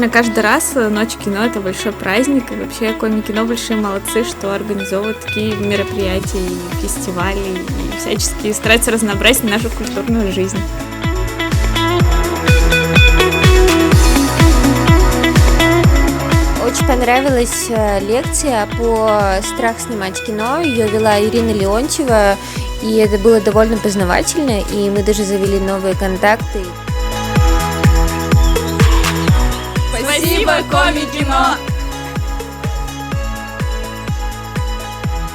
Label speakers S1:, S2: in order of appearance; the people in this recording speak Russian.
S1: действительно, каждый раз Ночь кино — это большой праздник, и вообще Коми Кино большие молодцы, что организовывают такие мероприятия и фестивали, и всячески стараются разнообразить нашу культурную жизнь.
S2: Очень понравилась лекция по «Страх снимать кино». Ее вела Ирина Леонтьева, и это было довольно познавательно, и мы даже завели новые контакты.
S3: Спасибо, Коми Кино!